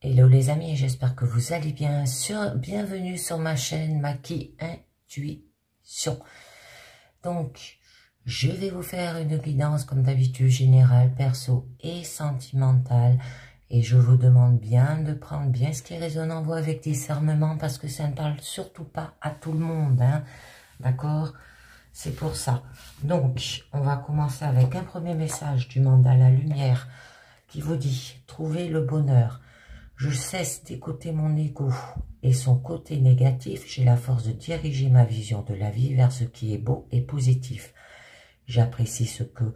Hello les amis, j'espère que vous allez bien. Bienvenue sur ma chaîne Maki Intuition. Donc, je vais vous faire une guidance comme d'habitude générale, perso et sentimentale. Et je vous demande bien de prendre bien ce qui résonne en vous avec discernement parce que ça ne parle surtout pas à tout le monde. Hein. D'accord? C'est pour ça. Donc, on va commencer avec un premier message du mandala lumière qui vous dit « Trouvez le bonheur ». Je cesse d'écouter mon ego et son côté négatif. J'ai la force de diriger ma vision de la vie vers ce qui est beau et positif. J'apprécie ce que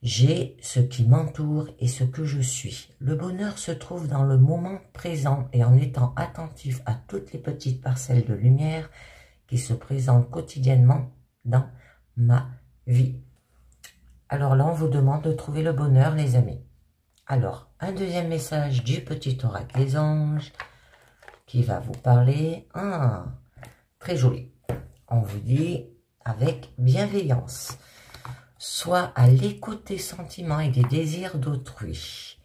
j'ai, ce qui m'entoure et ce que je suis. Le bonheur se trouve dans le moment présent et en étant attentif à toutes les petites parcelles de lumière qui se présentent quotidiennement dans ma vie. Alors là, on vous demande de trouver le bonheur, les amis. Alors, un deuxième message du petit oracle des anges qui va vous parler. Ah, très joli. On vous dit avec bienveillance. Sois à l'écoute des sentiments et des désirs d'autrui.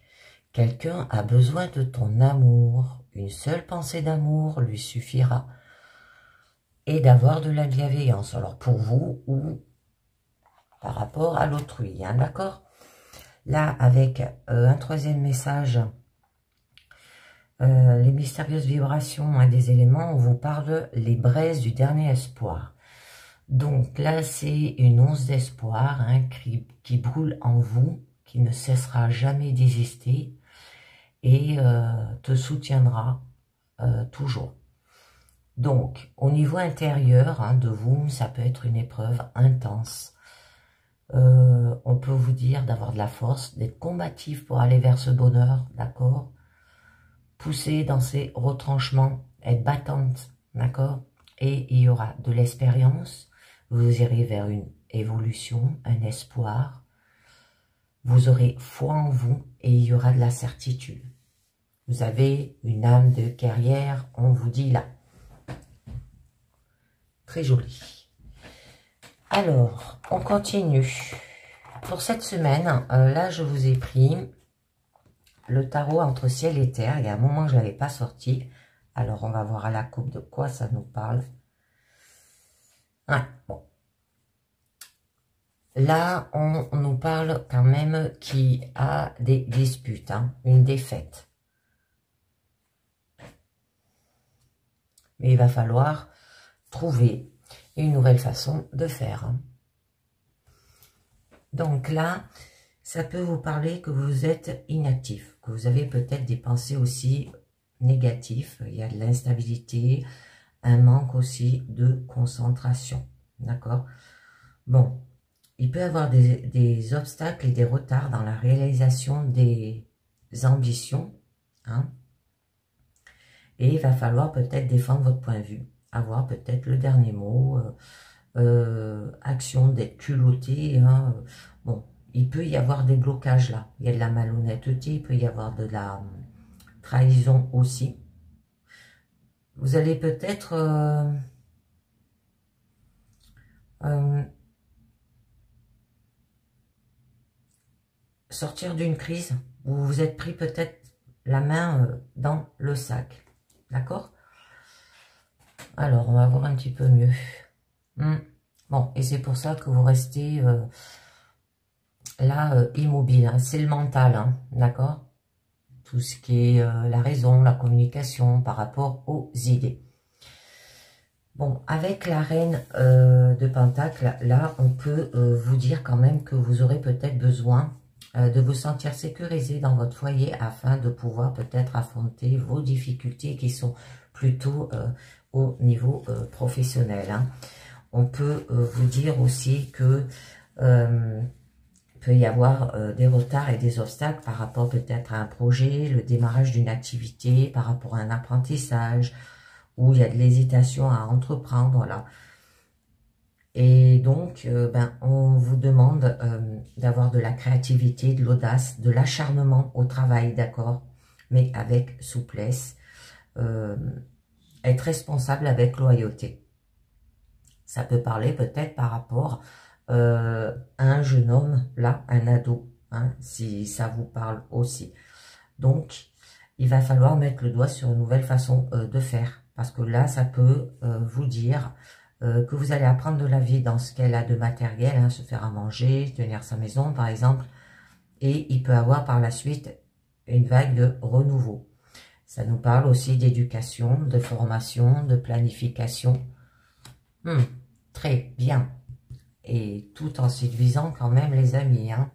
Quelqu'un a besoin de ton amour. Une seule pensée d'amour lui suffira. Et d'avoir de la bienveillance. Alors, pour vous ou par rapport à l'autrui, hein, d'accord ? Là, avec un troisième message, les mystérieuses vibrations des éléments, on vous parle les braises du dernier espoir. Donc là, c'est une once d'espoir hein, qui brûle en vous, qui ne cessera jamais d'exister et te soutiendra toujours. Donc, au niveau intérieur hein, de vous, ça peut être une épreuve intense. On peut vous dire d'avoir de la force, d'être combatif pour aller vers ce bonheur, d'accord? Pousser dans ces retranchements, être battante, d'accord? Et il y aura de l'expérience, vous irez vers une évolution, un espoir, vous aurez foi en vous et il y aura de la certitude. Vous avez une âme de guerrière, on vous dit là. Très joli. Alors, on continue. Pour cette semaine, là, je vous ai pris le tarot entre ciel et terre. Il y a un moment, je ne l'avais pas sorti. Alors, on va voir à la coupe de quoi ça nous parle. Ouais, bon. Là, on nous parle quand même qui a des disputes, hein, une défaite. Mais il va falloir trouver une nouvelle façon de faire. Hein. Donc là, ça peut vous parler que vous êtes inactif, que vous avez peut-être des pensées aussi négatives. Il y a de l'instabilité, un manque aussi de concentration. D'accord? Bon, il peut y avoir des obstacles et des retards dans la réalisation des ambitions. Hein? Et il va falloir peut-être défendre votre point de vue, avoir peut-être le dernier mot, action d'être culotté. Hein. Bon, il peut y avoir des blocages là. Il y a de la malhonnêteté, il peut y avoir de la trahison aussi. Vous allez peut-être sortir d'une crise où vous vous êtes pris peut-être la main dans le sac. D'accord ? Alors, on va voir un petit peu mieux. Bon, et c'est pour ça que vous restez là immobile. Hein. C'est le mental, hein, d'accord? Tout ce qui est la raison, la communication par rapport aux idées. Bon, avec la reine de Pentacle, là, on peut vous dire quand même que vous aurez peut-être besoin de vous sentir sécurisé dans votre foyer afin de pouvoir peut-être affronter vos difficultés qui sont plutôt au niveau professionnel. Hein. On peut vous dire aussi que peut y avoir des retards et des obstacles par rapport peut-être à un projet, le démarrage d'une activité, par rapport à un apprentissage, où il y a de l'hésitation à entreprendre. Là. Et donc, on vous demande d'avoir de la créativité, de l'audace, de l'acharnement au travail, d'accord? Mais avec souplesse, être responsable avec loyauté. Ça peut parler peut-être par rapport à un jeune homme, là, un ado, hein, si ça vous parle aussi. Donc, il va falloir mettre le doigt sur une nouvelle façon de faire. Parce que là, ça peut vous dire que vous allez apprendre de la vie dans ce qu'elle a de matériel, hein, se faire à manger, tenir sa maison par exemple. Et il peut avoir par la suite une vague de renouveau. Ça nous parle aussi d'éducation, de formation, de planification. Très bien. Et tout en séduisant quand même les amis. Hein.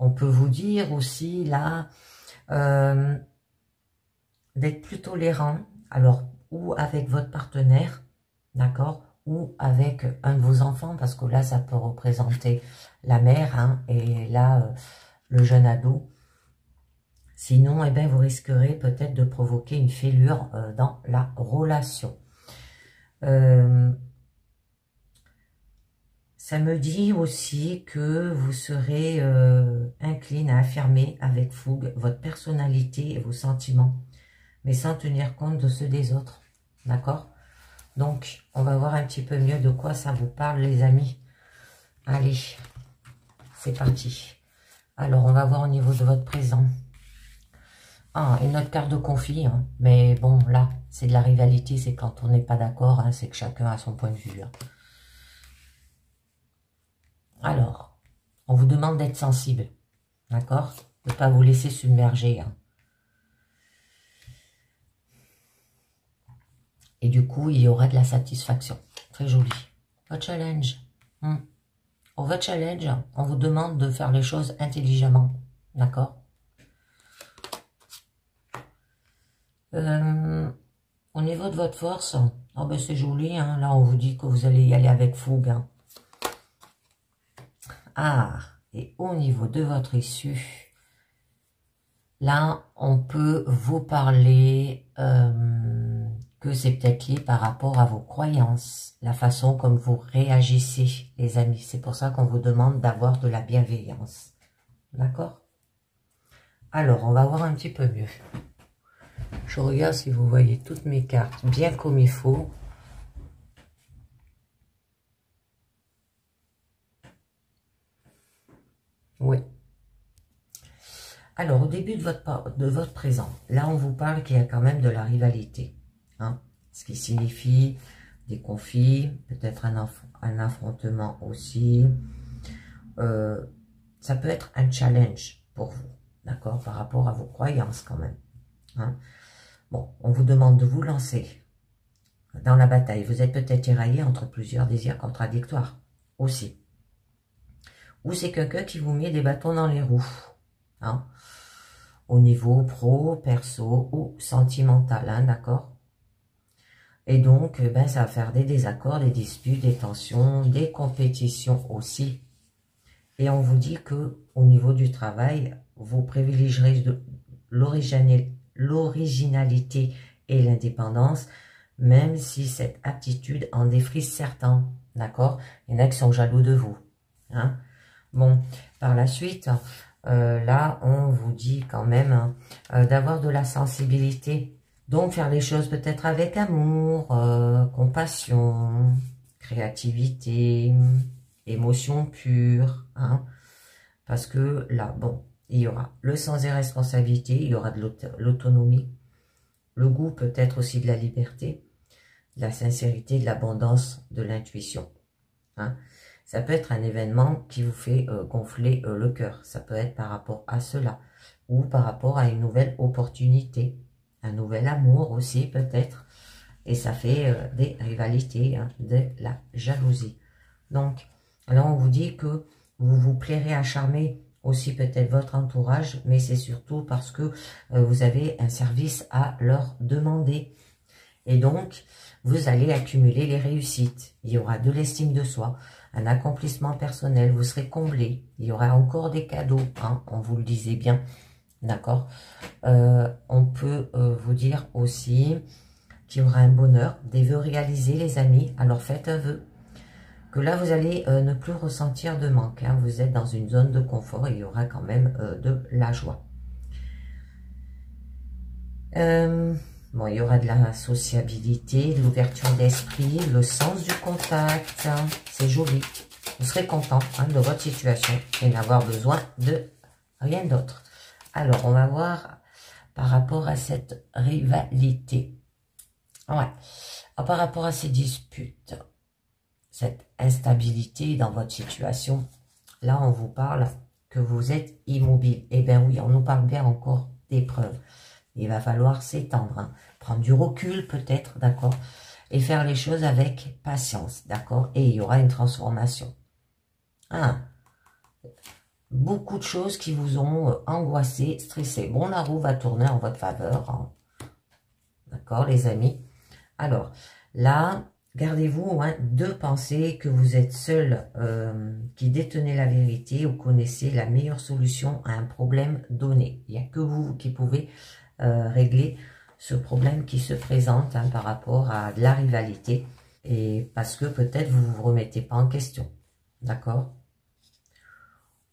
On peut vous dire aussi là d'être plus tolérant. Alors, ou avec votre partenaire, d'accord, ou avec un de vos enfants, parce que là, ça peut représenter la mère, hein, et là, le jeune ado. Sinon, eh bien, vous risquerez peut-être de provoquer une fêlure dans la relation. Ça me dit aussi que vous serez incline à affirmer avec fougue votre personnalité et vos sentiments, mais sans tenir compte de ceux des autres, d'accord? Donc, on va voir un petit peu mieux de quoi ça vous parle, les amis. Allez, c'est parti. Alors, on va voir au niveau de votre présent. Ah, une autre carte de conflit, hein. Mais bon, là, c'est de la rivalité, c'est quand on n'est pas d'accord, hein, c'est que chacun a son point de vue. Hein. Alors, on vous demande d'être sensible, d'accord? De ne pas vous laisser submerger. Hein. Et du coup, il y aura de la satisfaction. Très joli. Votre challenge. Pour votre challenge, on vous demande de faire les choses intelligemment. D'accord? Au niveau de votre force, oh ben c'est joli. Hein, là, on vous dit que vous allez y aller avec fougue. Hein. Ah, et au niveau de votre issue, là, on peut vous parler que c'est peut-être lié par rapport à vos croyances, la façon comme vous réagissez, les amis. C'est pour ça qu'on vous demande d'avoir de la bienveillance. D'accord? Alors, on va voir un petit peu mieux. Je regarde si vous voyez toutes mes cartes bien comme il faut. Oui. Alors, au début de votre présent, là, on vous parle qu'il y a quand même de la rivalité. Hein, ce qui signifie des conflits, peut-être un affrontement aussi. Ça peut être un challenge pour vous, d'accord, par rapport à vos croyances quand même. Hein. Bon, on vous demande de vous lancer dans la bataille. Vous êtes peut-être tiraillé entre plusieurs désirs contradictoires aussi. Ou c'est quelqu'un qui vous met des bâtons dans les roues. Hein, au niveau pro, perso ou sentimental, hein, d'accord? Et donc, ben, ça va faire des désaccords, des disputes, des tensions, des compétitions aussi. Et on vous dit que au niveau du travail, vous privilégierez l'originalité et l'indépendance, même si cette aptitude en défrise certains, d'accord? Il y en a qui sont jaloux de vous. Hein? Bon, par la suite, là, on vous dit quand même d'avoir de la sensibilité. Donc, faire les choses peut-être avec amour, compassion, créativité, émotion pure. Hein, parce que là, bon, il y aura le sens des responsabilités, il y aura de l'autonomie, le goût peut-être aussi de la liberté, de la sincérité, de l'abondance, de l'intuition. Hein. Ça peut être un événement qui vous fait gonfler le cœur. Ça peut être par rapport à cela ou par rapport à une nouvelle opportunité. Un nouvel amour aussi peut-être, et ça fait des rivalités, hein, de la jalousie. Donc, là on vous dit que vous vous plairez à charmer aussi peut-être votre entourage, mais c'est surtout parce que vous avez un service à leur demander. Et donc, vous allez accumuler les réussites. Il y aura de l'estime de soi, un accomplissement personnel, vous serez comblé. Il y aura encore des cadeaux, hein, on vous le disait bien. D'accord. On peut vous dire aussi qu'il y aura un bonheur, des vœux réalisés, les amis. Alors faites un vœu. Que là, vous allez ne plus ressentir de manque. Hein. Vous êtes dans une zone de confort et il y aura quand même de la joie. Bon, il y aura de la sociabilité, de l'ouverture d'esprit, le sens du contact. Hein. C'est joli. Vous serez content, hein, de votre situation et n'avoir besoin de rien d'autre. Alors, on va voir par rapport à cette rivalité. Ouais. Alors, par rapport à ces disputes, cette instabilité dans votre situation, là, on vous parle que vous êtes immobile. Eh bien oui, on nous parle bien encore d'épreuves. Il va falloir s'étendre, hein, prendre du recul peut-être, d'accord, et faire les choses avec patience, d'accord, et il y aura une transformation. Ah, beaucoup de choses qui vous ont angoissé, stressé. Bon, la roue va tourner en votre faveur, hein. D'accord, les amis. Alors, là, gardez-vous hein, de penser que vous êtes seul qui détenez la vérité ou connaissez la meilleure solution à un problème donné. Il n'y a que vous qui pouvez régler ce problème qui se présente hein, par rapport à de la rivalité. Et parce que peut-être vous ne vous remettez pas en question. D'accord?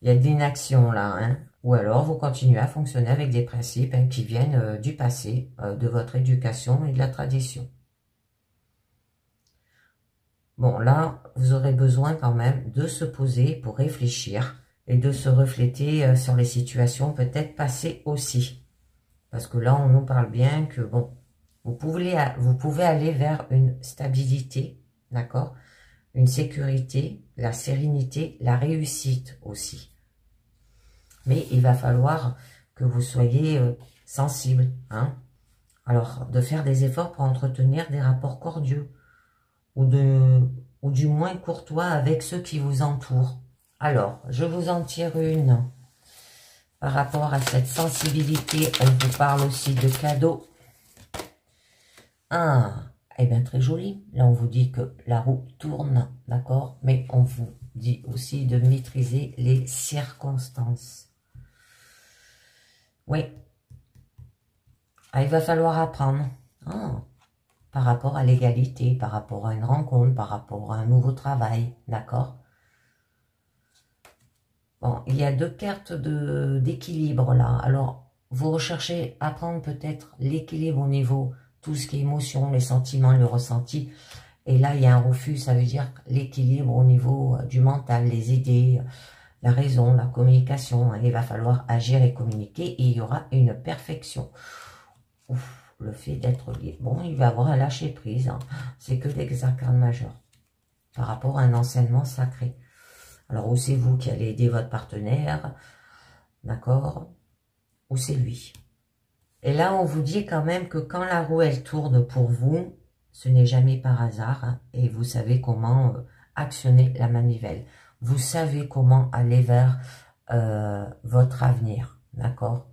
Il y a de l'inaction là. Hein, ou alors vous continuez à fonctionner avec des principes hein, qui viennent du passé, de votre éducation et de la tradition. Bon, là, vous aurez besoin quand même de se poser pour réfléchir et de se refléter sur les situations peut-être passées aussi. Parce que là, on nous parle bien que, bon, vous pouvez aller vers une stabilité, d'accord? Une sécurité, la sérénité, la réussite aussi. Mais il va falloir que vous soyez sensible, hein? Alors, de faire des efforts pour entretenir des rapports cordiaux. Ou du moins courtois avec ceux qui vous entourent. Alors, je vous en tire une. Par rapport à cette sensibilité, on vous parle aussi de cadeaux. Ah, eh bien très joli. Là, on vous dit que la roue tourne, d'accord? Mais on vous dit aussi de maîtriser les circonstances. Oui. Ah, il va falloir apprendre. Ah. Par rapport à l'égalité, par rapport à une rencontre, par rapport à un nouveau travail, d'accord? Bon, il y a deux cartes d'équilibre là. Alors, vous recherchez à prendre peut-être l'équilibre au niveau, tout ce qui est émotion, les sentiments, le ressenti. Et là, il y a un refus, ça veut dire l'équilibre au niveau du mental, les idées, la raison, la communication. Il va falloir agir et communiquer et il y aura une perfection. Ouf. Le fait d'être lié. Bon, il va avoir un lâcher prise. Hein. C'est que des arcanes majeures. Par rapport à un enseignement sacré. Alors, ou c'est vous qui allez aider votre partenaire. D'accord? Ou c'est lui. Et là, on vous dit quand même que quand la roue, elle tourne pour vous, ce n'est jamais par hasard. Hein, et vous savez comment actionner la manivelle. Vous savez comment aller vers votre avenir. D'accord?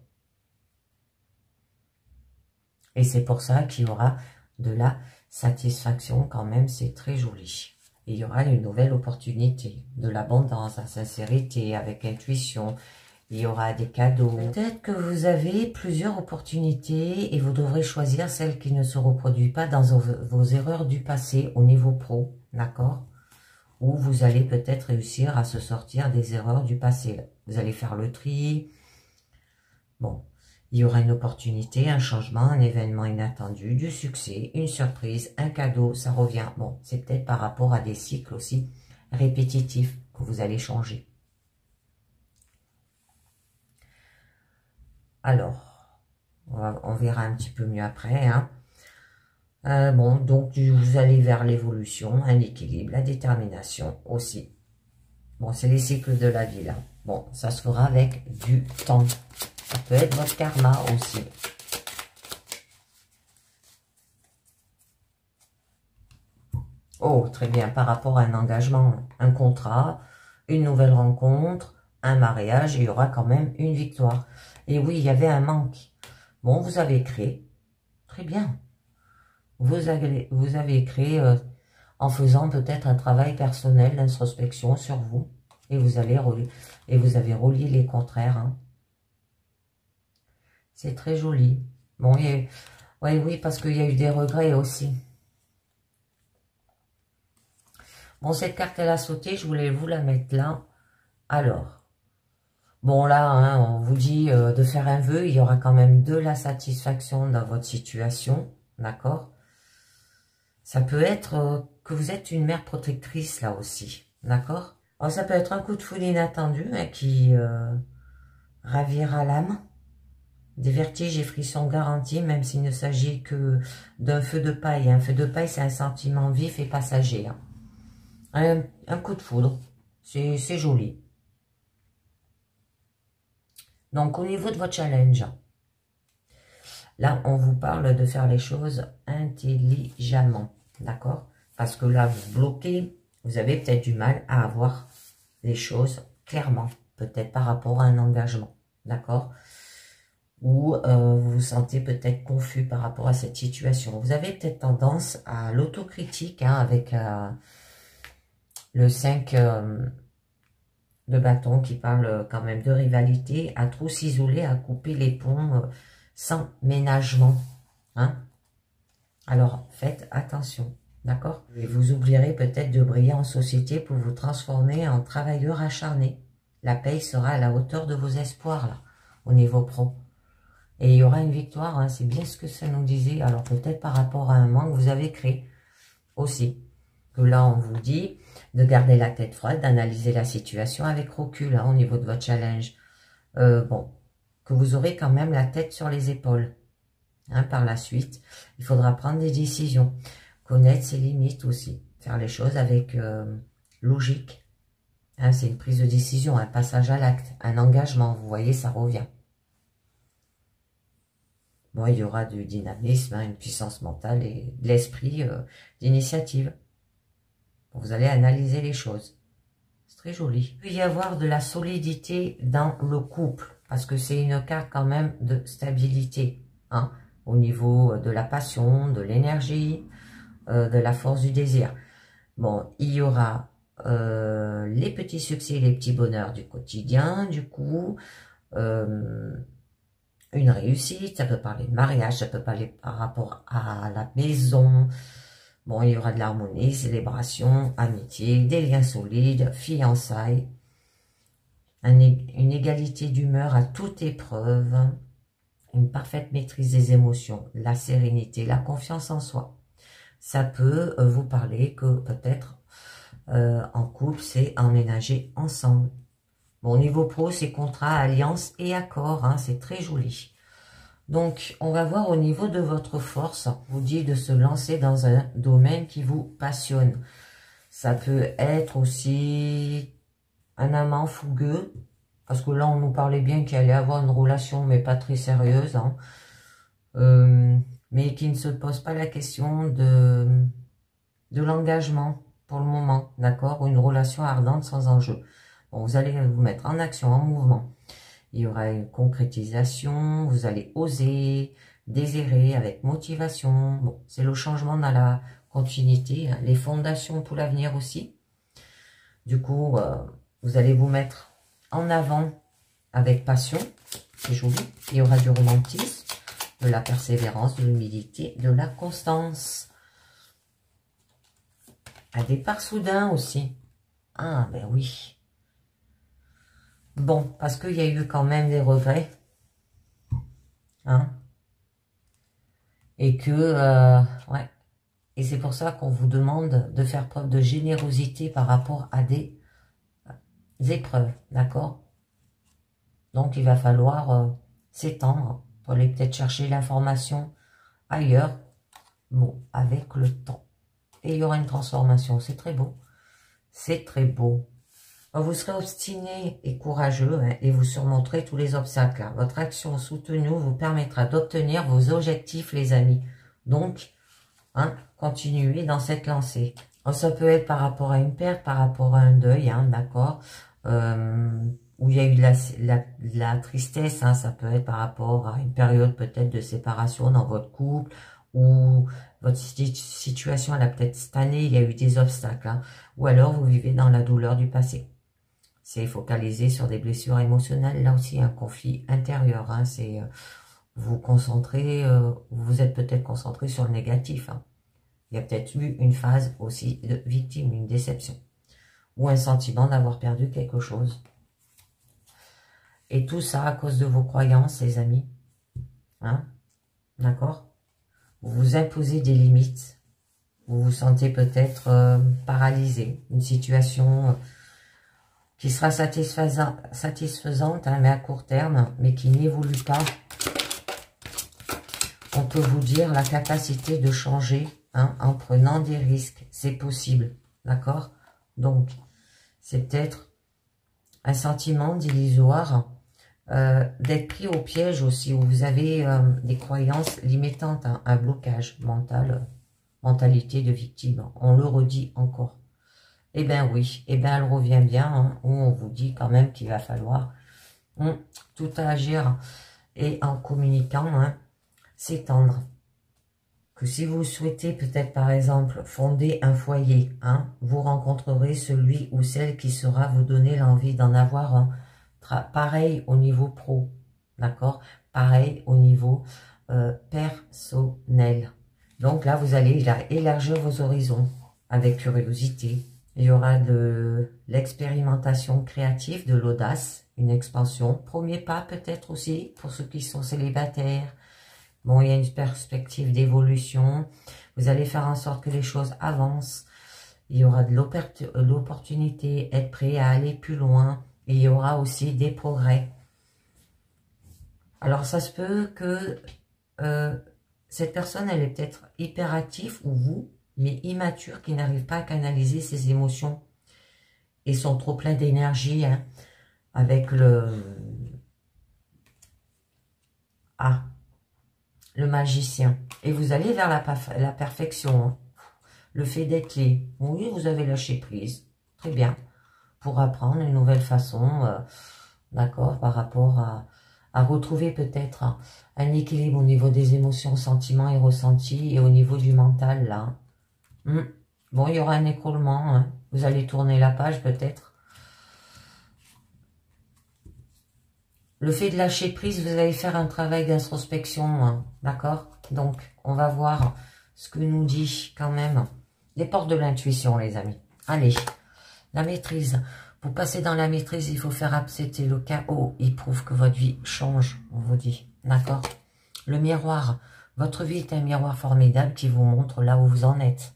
Et c'est pour ça qu'il y aura de la satisfaction quand même, c'est très joli. Et il y aura une nouvelle opportunité, de l'abondance, la sincérité, avec intuition. Il y aura des cadeaux. Peut-être que vous avez plusieurs opportunités et vous devrez choisir celle qui ne se reproduit pas dans vos erreurs du passé au niveau pro, d'accord? Ou vous allez peut-être réussir à se sortir des erreurs du passé. Vous allez faire le tri. Bon. Il y aura une opportunité, un changement, un événement inattendu, du succès, une surprise, un cadeau, ça revient. Bon, c'est peut-être par rapport à des cycles aussi répétitifs que vous allez changer. Alors, on verra un petit peu mieux après. Hein. Bon, donc vous allez vers l'évolution, un équilibre, la détermination aussi. Bon, c'est les cycles de la vie là. Bon, ça se fera avec du temps. Ça peut être votre karma aussi. Oh, très bien. Par rapport à un engagement, un contrat, une nouvelle rencontre, un mariage, il y aura quand même une victoire. Et oui, il y avait un manque. Bon, vous avez créé. Très bien. Vous avez créé en faisant peut-être un travail personnel d'introspection sur vous. Et vous avez relié les contraires. Hein. C'est très joli. Bon, oui, parce qu'il y a eu des regrets aussi. Bon, cette carte, elle a sauté. Je voulais vous la mettre là. Alors, bon, là, hein, on vous dit de faire un vœu. Il y aura quand même de la satisfaction dans votre situation. D'accord? Ça peut être que vous êtes une mère protectrice, là aussi. D'accord? Alors, ça peut être un coup de foudre inattendu hein, qui ravira l'âme. Des vertiges et frissons garantis, même s'il ne s'agit que d'un feu de paille. Un feu de paille, c'est un sentiment vif et passager. Un coup de foudre, c'est joli. Donc, au niveau de votre challenge, là, on vous parle de faire les choses intelligemment, d'accord? Parce que là, vous bloquez, vous avez peut-être du mal à avoir les choses clairement, peut-être par rapport à un engagement, d'accord? Ou vous vous sentez peut-être confus par rapport à cette situation. Vous avez peut-être tendance à l'autocritique, hein, avec le 5 de bâton qui parle quand même de rivalité, à trop s'isoler, à couper les ponts sans ménagement. Hein? Alors, faites attention, d'accord? Et vous oublierez peut-être de briller en société pour vous transformer en travailleur acharné. La paye sera à la hauteur de vos espoirs, là, au niveau pro. Et il y aura une victoire, hein, c'est bien ce que ça nous disait. Alors peut-être par rapport à un manque que vous avez créé aussi. Que là, on vous dit de garder la tête froide, d'analyser la situation avec recul, hein, au niveau de votre challenge. Bon, que vous aurez quand même la tête sur les épaules. Hein, par la suite, il faudra prendre des décisions. Connaître ses limites aussi. Faire les choses avec logique. Hein, c'est une prise de décision, un passage à l'acte, un engagement. Vous voyez, ça revient. Bon, il y aura du dynamisme, hein, une puissance mentale et de l'esprit d'initiative. Vous allez analyser les choses. C'est très joli. Il peut y avoir de la solidité dans le couple, parce que c'est une carte quand même de stabilité, hein, au niveau de la passion, de l'énergie, de la force du désir. Bon, il y aura les petits succès, les petits bonheurs du quotidien, du coup... une réussite, ça peut parler de mariage, ça peut parler par rapport à la maison. Bon, il y aura de l'harmonie, célébration, amitié, des liens solides, fiançailles, une égalité d'humeur à toute épreuve, une parfaite maîtrise des émotions, la sérénité, la confiance en soi. Ça peut vous parler que peut-être en couple, c'est emménager ensemble. Bon, au niveau pro, c'est contrat, alliance et accord, hein, c'est très joli. Donc, on va voir au niveau de votre force, vous dit de se lancer dans un domaine qui vous passionne. Ça peut être aussi un amant fougueux, parce que là, on nous parlait bien qu'il allait avoir une relation, mais pas très sérieuse, hein, mais qui ne se pose pas la question de l'engagement pour le moment, d'accord, ou une relation ardente sans enjeu. Bon, vous allez vous mettre en action, en mouvement. Il y aura une concrétisation, vous allez oser, désirer avec motivation. Bon, c'est le changement dans la continuité, hein, les fondations pour l'avenir aussi. Du coup, vous allez vous mettre en avant avec passion, c'est joli. Il y aura du romantisme, de la persévérance, de l'humilité, de la constance. Un départ soudain aussi. Ah, ben oui. Bon, parce qu'il y a eu quand même des regrets. Hein. Et que, ouais. Et c'est pour ça qu'on vous demande de faire preuve de générosité par rapport à des épreuves. D'accord? Donc, il va falloir s'étendre pour aller peut-être chercher l'information ailleurs. Bon, avec le temps. Et il y aura une transformation. C'est très beau. C'est très beau. Vous serez obstiné et courageux, hein, et vous surmonterez tous les obstacles. Hein. Votre action soutenue vous permettra d'obtenir vos objectifs, les amis. Donc, hein, continuez dans cette lancée. Alors, ça peut être par rapport à une perte, par rapport à un deuil, hein, d'accord, où il y a eu de la tristesse. Hein, ça peut être par rapport à une période peut-être de séparation dans votre couple, ou votre situation, elle a peut-être stagné, il y a eu des obstacles. Hein, ou alors, vous vivez dans la douleur du passé. C'est focalisé sur des blessures émotionnelles. Là aussi, un conflit intérieur. Hein, c'est vous concentrez, vous êtes peut-être concentré sur le négatif. Hein. Il y a peut-être eu une phase aussi de victime, une déception. Ou un sentiment d'avoir perdu quelque chose. Et tout ça à cause de vos croyances, les amis. Hein? D'accord? Vous vous imposez des limites. Vous vous sentez peut-être paralysé. Une situation... qui sera satisfaisante, hein, mais à court terme, mais qui n'évolue pas peut vous dire la capacité de changer hein, en prenant des risques. C'est possible, d'accord? Donc, c'est peut-être un sentiment d'illusoire, d'être pris au piège aussi, où vous avez des croyances limitantes, hein, un blocage mental, mentalité de victime. On le redit encore. Eh bien oui, eh bien elle revient bien, hein, où on vous dit quand même qu'il va falloir tout agir et en communiquant, hein, s'étendre. Que si vous souhaitez peut-être par exemple fonder un foyer, hein, vous rencontrerez celui ou celle qui saura vous donner l'envie d'en avoir un. Pareil au niveau pro, d'accord? Pareil au niveau personnel. Donc là, vous allez élargir vos horizons avec curiosité. Il y aura de l'expérimentation créative, de l'audace, une expansion. Premier pas peut-être aussi pour ceux qui sont célibataires. Bon, il y a une perspective d'évolution. Vous allez faire en sorte que les choses avancent. Il y aura de l'opportunité, être prêt à aller plus loin. Et il y aura aussi des progrès. Alors, ça se peut que cette personne, elle est peut-être hyperactive, ou vous, mais immature, qui n'arrive pas à canaliser ses émotions. Et sont trop pleins d'énergie, hein, avec le magicien. Et vous allez vers la perfection. Hein. Le fait d'être lié. Oui, vous avez lâché prise. Très bien. Pour apprendre une nouvelle façon, d'accord, par rapport à retrouver peut-être un équilibre au niveau des émotions, sentiments et ressentis, et au niveau du mental, là. Bon, il y aura un écroulement, hein. Vous allez tourner la page peut-être. Le fait de lâcher prise, vous allez faire un travail d'introspection, hein, d'accord? Donc, on va voir ce que nous dit quand même les portes de l'intuition, les amis. Allez. La maîtrise. Pour passer dans la maîtrise, il faut faire accepter le chaos. Il prouve que votre vie change, on vous dit. D'accord? Le miroir. Votre vie est un miroir formidable qui vous montre là où vous en êtes.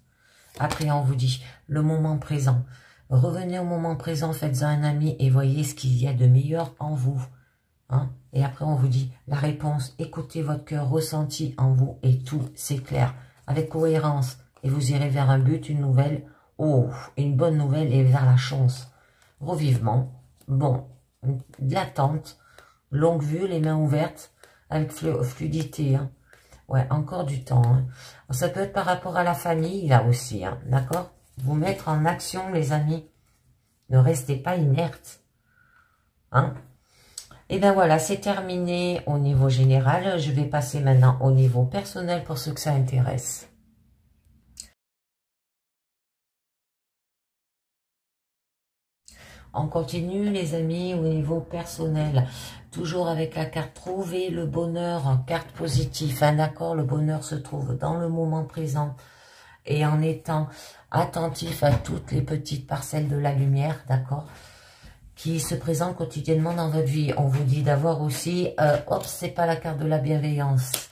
Après, on vous dit le moment présent. Revenez au moment présent, faites-en un ami et voyez ce qu'il y a de meilleur en vous. Hein? Et après, on vous dit la réponse. Écoutez votre cœur ressenti en vous et tout s'éclaire avec cohérence. Et vous irez vers un but, une nouvelle. Oh, une bonne nouvelle et vers la chance. Revivement. Bon, de l'attente. Longue vue, les mains ouvertes, avec fluidité. Hein. Ouais, encore du temps. Hein. Ça peut être par rapport à la famille, là aussi. Hein, d'accord? Vous mettre en action, les amis. Ne restez pas inertes. Hein? Et bien voilà, c'est terminé au niveau général. Je vais passer maintenant au niveau personnel pour ceux que ça intéresse. On continue les amis au niveau personnel, toujours avec la carte trouver le bonheur, carte positive, hein, d'accord, le bonheur se trouve dans le moment présent et en étant attentif à toutes les petites parcelles de la lumière, d'accord, qui se présentent quotidiennement dans votre vie. On vous dit d'avoir aussi, hop, c'est pas la carte de la bienveillance.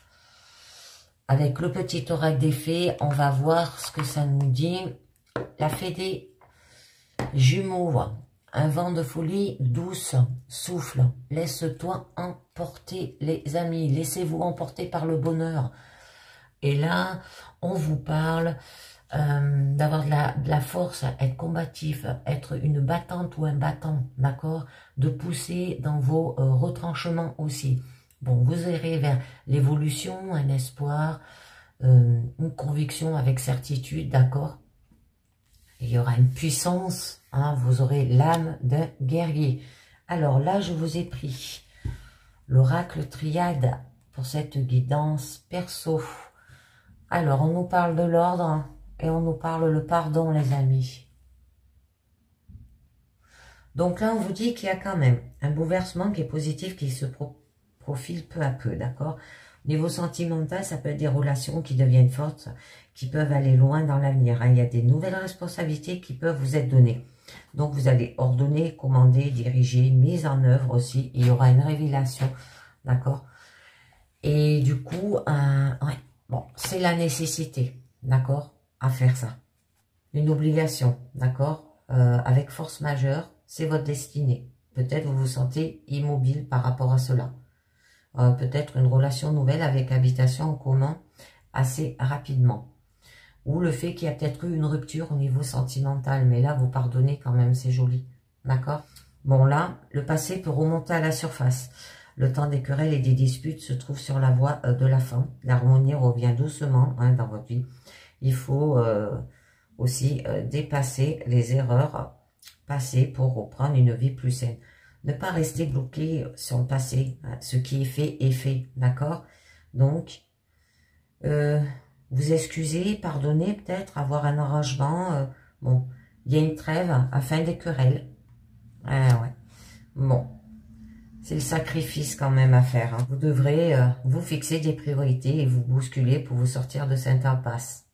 Avec le petit oracle des fées, on va voir ce que ça nous dit. La fée des Jumeaux. Un vent de folie douce souffle. Laisse-toi emporter, les amis. Laissez-vous emporter par le bonheur. Et là, on vous parle d'avoir de la force, être combatif, être une battante ou un battant, d'accord? De pousser dans vos retranchements aussi. Bon, vous irez vers l'évolution, un espoir, une conviction avec certitude, d'accord? Il y aura une puissance, hein, vous aurez l'âme d'un guerrier. Alors là, je vous ai pris l'oracle triade pour cette guidance perso. Alors, on nous parle de l'ordre et on nous parle le pardon, les amis. Donc là, on vous dit qu'il y a quand même un bouleversement qui est positif, qui se profile peu à peu, d'accord? Niveau sentimental, ça peut être des relations qui deviennent fortes, qui peuvent aller loin dans l'avenir. Hein. Il y a des nouvelles responsabilités qui peuvent vous être données. Donc, vous allez ordonner, commander, diriger, mise en œuvre aussi. Il y aura une révélation, d'accord? Et du coup, ouais, bon, c'est la nécessité, d'accord, à faire ça. Une obligation, d'accord, avec force majeure, c'est votre destinée. Peut-être vous vous sentez immobile par rapport à cela. peut-être une relation nouvelle avec habitation en commun assez rapidement. Ou le fait qu'il y a peut-être eu une rupture au niveau sentimental. Mais là, vous pardonnez quand même, c'est joli. D'accord? Bon, là, le passé peut remonter à la surface. Le temps des querelles et des disputes se trouve sur la voie de la fin. L'harmonie revient doucement hein, dans votre vie. Il faut aussi dépasser les erreurs passées pour reprendre une vie plus saine. Ne pas rester bloqué sur le passé. Hein. Ce qui est fait, d'accord? Donc, vous excusez, pardonnez peut-être, avoir un arrangement. Bon, il y a une trêve à fin des querelles. Ah ouais. Bon, c'est le sacrifice quand même à faire. Hein. Vous devrez vous fixer des priorités et vous bousculer pour vous sortir de cette impasse.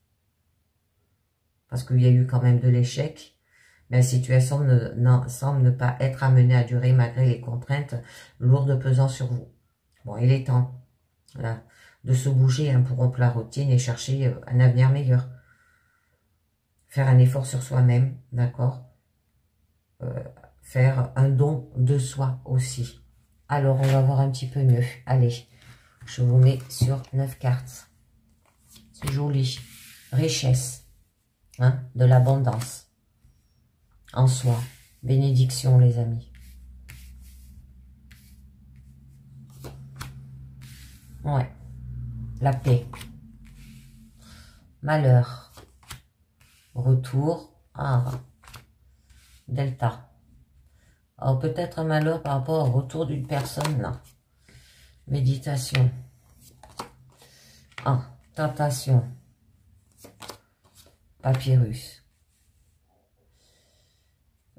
Parce qu'il y a eu quand même de l'échec. Mais la situation semble ne pas être amenée à durer malgré les contraintes lourdes pesant sur vous. Bon, il est temps là, de se bouger hein, pour rompre la routine et chercher un avenir meilleur. Faire un effort sur soi-même, d'accord? Faire un don de soi aussi. Alors, on va voir un petit peu mieux. Allez, je vous mets sur 9 cartes. C'est joli. Richesse, hein, de l'abondance en soi. Bénédiction, les amis. Ouais. La paix. Malheur. Retour. Ah. Delta. Alors, peut-être un malheur par rapport au retour d'une personne, là. Méditation. Ah, tentation. Papyrus.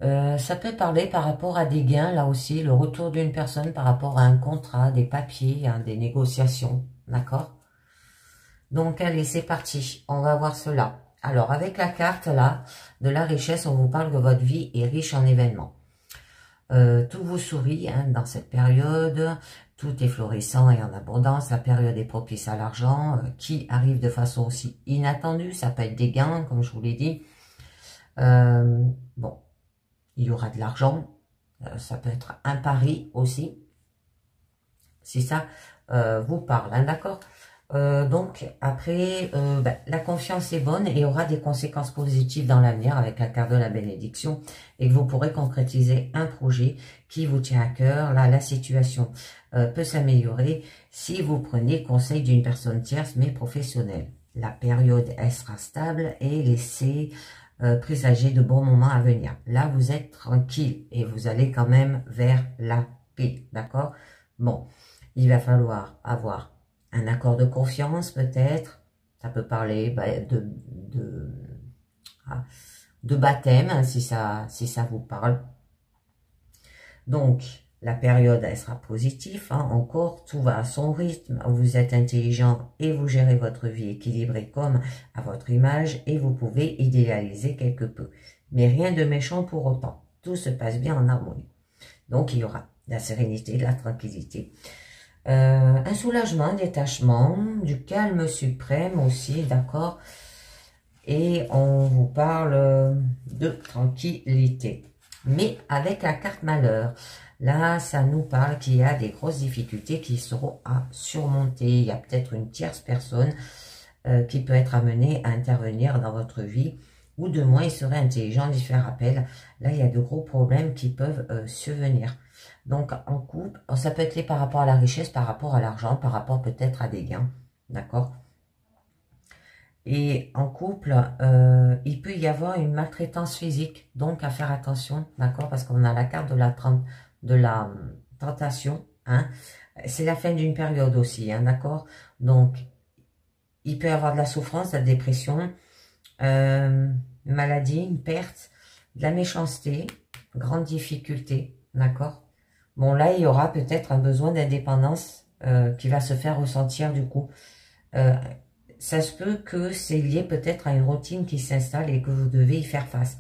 Ça peut parler par rapport à des gains, là aussi, le retour d'une personne par rapport à un contrat, des papiers, hein, des négociations, d'accord? Donc, allez, c'est parti, on va voir cela. Alors, avec la carte, là, de la richesse, on vous parle que votre vie est riche en événements. Tout vous sourit hein, dans cette période, tout est florissant et en abondance, la période est propice à l'argent, qui arrive de façon aussi inattendue, ça peut être des gains, comme je vous l'ai dit. Bon, il y aura de l'argent, ça peut être un pari aussi, si ça vous parle, hein, d'accord? Donc, après, la confiance est bonne et aura des conséquences positives dans l'avenir avec la carte de la bénédiction et que vous pourrez concrétiser un projet qui vous tient à cœur. Là, la situation peut s'améliorer si vous prenez conseil d'une personne tierce mais professionnelle. La période, elle sera stable et laissez présager de bons moments à venir. Là, vous êtes tranquille et vous allez quand même vers la paix, d'accord? Bon, il va falloir avoir un accord de confiance peut-être, ça peut parler de baptême, hein, si ça vous parle. Donc, la période, elle sera positive, hein, encore, tout va à son rythme, vous êtes intelligent et vous gérez votre vie équilibrée comme à votre image et vous pouvez idéaliser quelque peu. Mais rien de méchant pour autant, tout se passe bien en harmonie. Donc, il y aura de la sérénité, de la tranquillité. Un soulagement, un détachement, du calme suprême aussi, d'accord? Et on vous parle de tranquillité. Mais avec la carte malheur, là, ça nous parle qu'il y a des grosses difficultés qui seront à surmonter. Il y a peut-être une tierce personne qui peut être amenée à intervenir dans votre vie. Ou de moins, il serait intelligent d'y faire appel. Là, il y a de gros problèmes qui peuvent survenir. Donc, en couple, ça peut être lié par rapport à la richesse, par rapport à l'argent, par rapport peut-être à des gains, d'accord? Et en couple, il peut y avoir une maltraitance physique, donc à faire attention, d'accord? Parce qu'on a la carte de la tentation, hein? C'est la fin d'une période aussi, hein, d'accord? Donc, il peut y avoir de la souffrance, de la dépression, une maladie, une perte, de la méchanceté, grande difficulté, d'accord? Bon, là, il y aura peut-être un besoin d'indépendance qui va se faire ressentir du coup. Ça se peut que c'est lié peut-être à une routine qui s'installe et que vous devez y faire face.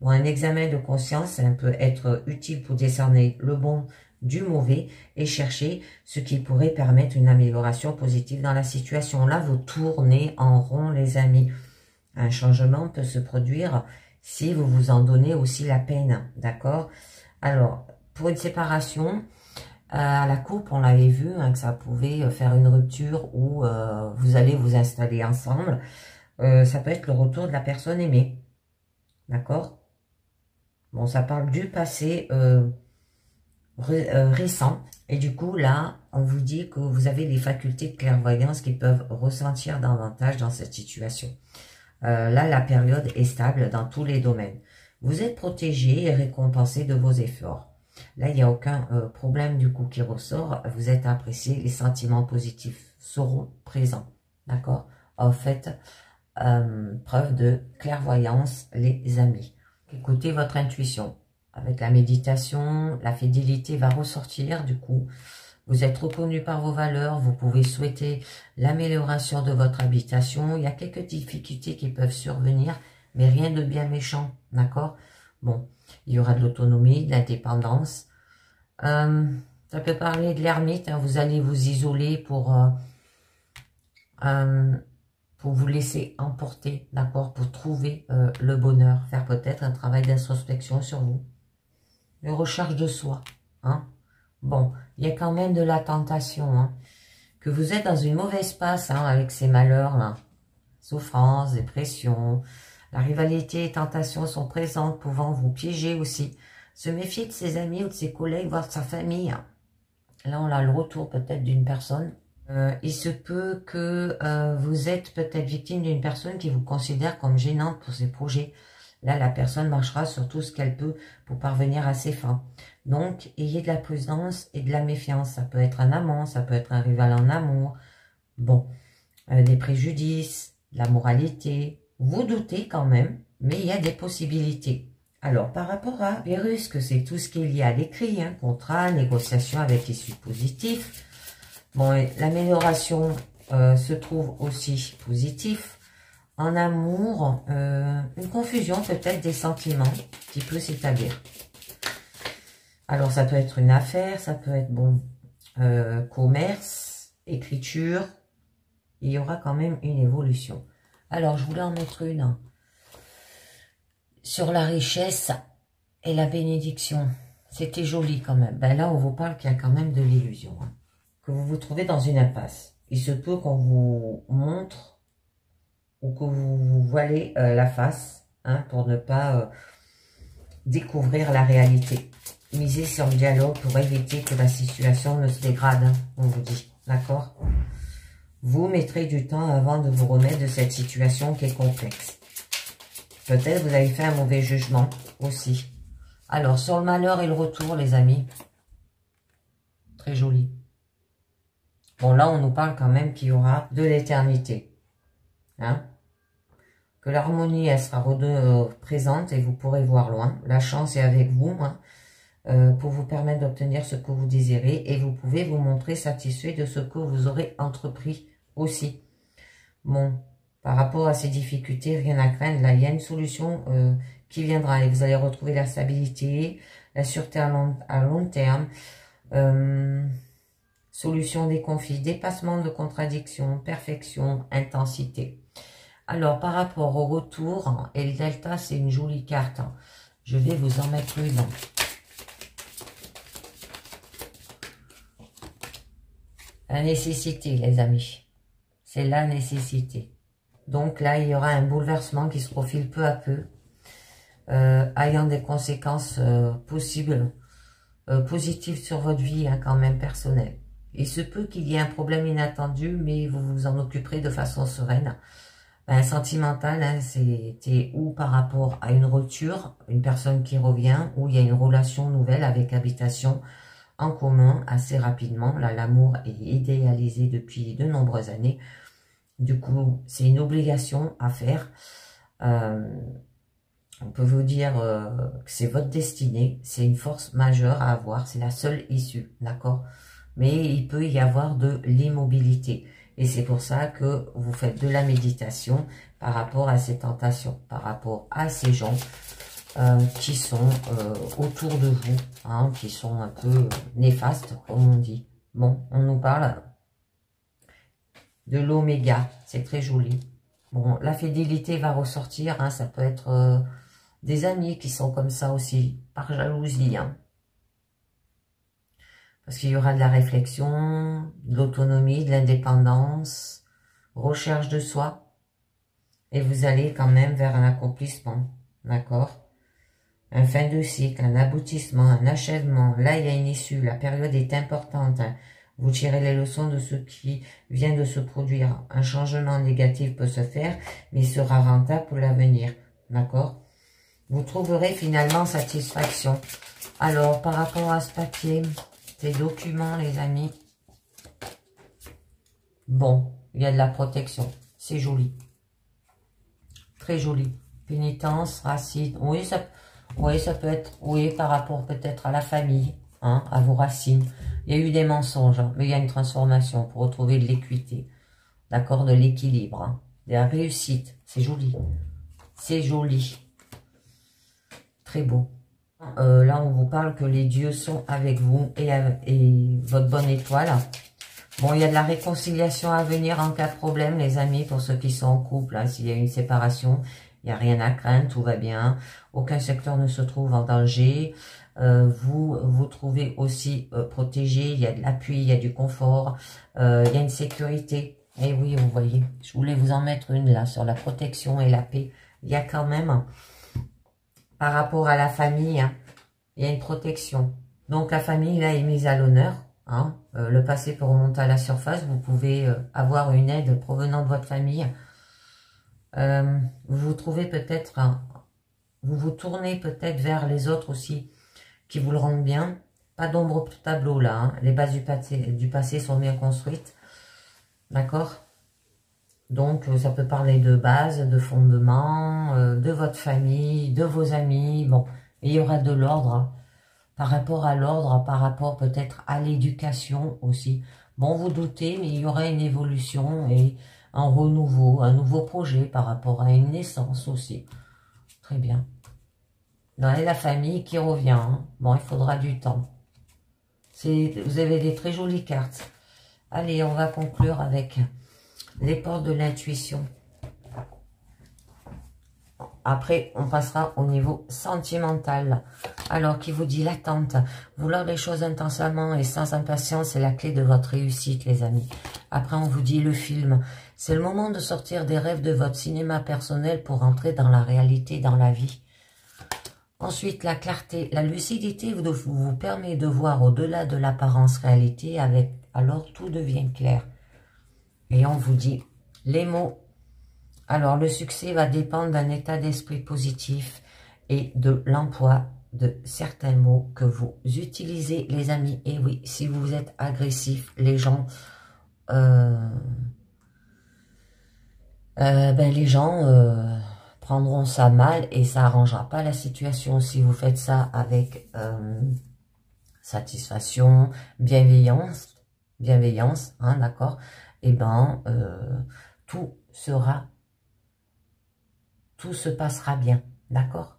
Bon, un examen de conscience, ça peut être utile pour décerner le bon du mauvais et chercher ce qui pourrait permettre une amélioration positive dans la situation. Là, vous tournez en rond, les amis. Un changement peut se produire si vous vous en donnez aussi la peine, d'accord? Alors, pour une séparation, À la coupe, on l'avait vu, hein, que ça pouvait faire une rupture où vous allez vous installer ensemble. Ça peut être le retour de la personne aimée. D'accord? Bon, ça parle du passé récent. Et du coup, là, on vous dit que vous avez des facultés de clairvoyance qui peuvent ressentir davantage dans cette situation. Là, la période est stable dans tous les domaines. Vous êtes protégé et récompensé de vos efforts. Là, il n'y a aucun problème du coup qui ressort. Vous êtes apprécié, les sentiments positifs seront présents. D'accord? En fait, preuve de clairvoyance, les amis. Écoutez votre intuition. Avec la méditation, la fidélité va ressortir du coup. Vous êtes reconnu par vos valeurs, vous pouvez souhaiter l'amélioration de votre habitation. Il y a quelques difficultés qui peuvent survenir, mais rien de bien méchant, d'accord? Bon, il y aura de l'autonomie, de l'indépendance. Ça peut parler de l'ermite, hein, vous allez vous isoler pour vous laisser emporter, d'accord? Pour trouver le bonheur, faire peut-être un travail d'introspection sur vous. Une recherche de soi, hein? Bon, il y a quand même de la tentation, hein, que vous êtes dans une mauvaise passe hein, avec ces malheurs-là. Souffrance, dépression, la rivalité et tentation sont présentes, pouvant vous piéger aussi. Se méfier de ses amis ou de ses collègues, voire de sa famille. Là, on a le retour peut-être d'une personne. Il se peut que vous êtes peut-être victime d'une personne qui vous considère comme gênante pour ses projets. Là, la personne marchera sur tout ce qu'elle peut pour parvenir à ses fins. Donc, ayez de la prudence et de la méfiance. Ça peut être un amant, ça peut être un rival en amour. Bon, des préjudices, la moralité. Vous doutez quand même, mais il y a des possibilités. Alors, par rapport à Vénus, que c'est tout ce qui est lié à l'écrit, hein, contrat, négociation avec issue positive. Bon, l'amélioration se trouve aussi positive. En amour, une confusion peut-être des sentiments qui peut s'établir. Alors, ça peut être une affaire, ça peut être, bon, commerce, écriture. Il y aura quand même une évolution. Alors, je voulais en mettre une sur la richesse et la bénédiction. C'était joli quand même. Ben là, on vous parle qu'il y a quand même de l'illusion. Hein, que vous vous trouvez dans une impasse. Il se peut qu'on vous montre ou que vous vous voilez la face hein, pour ne pas découvrir la réalité. Misez sur le dialogue pour éviter que la situation ne se dégrade, hein, on vous dit, d'accord? Vous mettrez du temps avant de vous remettre de cette situation qui est complexe. Peut-être vous avez fait un mauvais jugement aussi. Alors, sur le malheur et le retour, les amis, très joli. Bon, là, on nous parle quand même qu'il y aura de l'éternité. Hein? Que l'harmonie, elle sera présente et vous pourrez voir loin. La chance est avec vous hein, pour vous permettre d'obtenir ce que vous désirez et vous pouvez vous montrer satisfait de ce que vous aurez entrepris aussi. Bon, par rapport à ces difficultés, rien à craindre. Là, il y a une solution qui viendra et vous allez retrouver la stabilité, la sûreté à long terme, solution des conflits, dépassement de contradictions, perfection, intensité. Alors, par rapport au retour, et le delta, c'est une jolie carte. Je vais vous en mettre une. La nécessité, les amis. C'est la nécessité. Donc là, il y aura un bouleversement qui se profile peu à peu, ayant des conséquences possibles, positives sur votre vie, hein, quand même personnelle. Il se peut qu'il y ait un problème inattendu, mais vous vous en occuperez de façon sereine. Ben, sentimental, hein, c'était ou par rapport à une rupture, une personne qui revient, ou il y a une relation nouvelle avec habitation en commun assez rapidement. Là, l'amour est idéalisé depuis de nombreuses années. Du coup, c'est une obligation à faire. On peut vous dire que c'est votre destinée, c'est une force majeure à avoir, c'est la seule issue, d'accord? Mais il peut y avoir de l'immobilité. Et c'est pour ça que vous faites de la méditation par rapport à ces tentations, par rapport à ces gens qui sont autour de vous, hein, qui sont un peu néfastes, comme on dit. Bon, on nous parle de l'oméga, c'est très joli. Bon, la fidélité va ressortir, hein, ça peut être des amis qui sont comme ça aussi, par jalousie. Hein. Parce qu'il y aura de la réflexion, de l'autonomie, de l'indépendance, recherche de soi. Et vous allez quand même vers un accomplissement. D'accord? Un fin de cycle, un aboutissement, un achèvement. Là, il y a une issue. La période est importante. Vous tirez les leçons de ce qui vient de se produire. Un changement négatif peut se faire, mais il sera rentable pour l'avenir. D'accord? Vous trouverez finalement satisfaction. Alors, par rapport à ce papier, ces documents, les amis, bon, il y a de la protection. C'est joli. Très joli. Pénitence, racine. Oui, ça peut être, oui, par rapport peut-être à la famille, hein, à vos racines. Il y a eu des mensonges, hein, mais il y a une transformation pour retrouver de l'équité. D'accord, de l'équilibre. Hein, de la réussite. C'est joli. C'est joli. Très beau. Là, on vous parle que les dieux sont avec vous et votre bonne étoile. Bon, il y a de la réconciliation à venir en cas de problème, les amis, pour ceux qui sont en couple. Hein, s'il y a une séparation, il n'y a rien à craindre, tout va bien. Aucun secteur ne se trouve en danger. Vous vous trouvez aussi protégé. Il y a de l'appui, il y a du confort, il y a une sécurité. Et oui, vous voyez, je voulais vous en mettre une là sur la protection et la paix. Il y a quand même... Par rapport à la famille, hein, il y a une protection. Donc la famille là est mise à l'honneur. Hein, le passé peut remonter à la surface. Vous pouvez avoir une aide provenant de votre famille. Vous vous trouvez peut-être, vous vous tournez peut-être vers les autres aussi qui vous le rendent bien. Pas d'ombre au tableau là. Hein. Les bases du passé sont bien construites. D'accord? Donc, ça peut parler de base, de fondement, de votre famille, de vos amis. Bon, il y aura de l'ordre. Hein. Par rapport à l'ordre, par rapport peut-être à l'éducation aussi. Bon, vous doutez, mais il y aura une évolution et un renouveau, un nouveau projet par rapport à une naissance aussi. Très bien. Là, et la famille qui revient. Hein. Bon, il faudra du temps. Vous avez des très jolies cartes. Allez, on va conclure avec... les portes de l'intuition. Après, on passera au niveau sentimental. Alors, qui vous dit l'attente. Vouloir les choses intensément et sans impatience, c'est la clé de votre réussite, les amis. Après, on vous dit le film. C'est le moment de sortir des rêves de votre cinéma personnel pour entrer dans la réalité, dans la vie. Ensuite, la clarté. La lucidité vous permet de voir au-delà de l'apparence réalité. Alors, tout devient clair. Et on vous dit les mots. Alors, le succès va dépendre d'un état d'esprit positif et de l'emploi de certains mots que vous utilisez, les amis. Et oui, si vous êtes agressif, les gens, prendront ça mal et ça arrangera pas la situation. Si vous faites ça avec satisfaction, bienveillance, hein, d'accord? Eh ben, tout se passera bien, d'accord?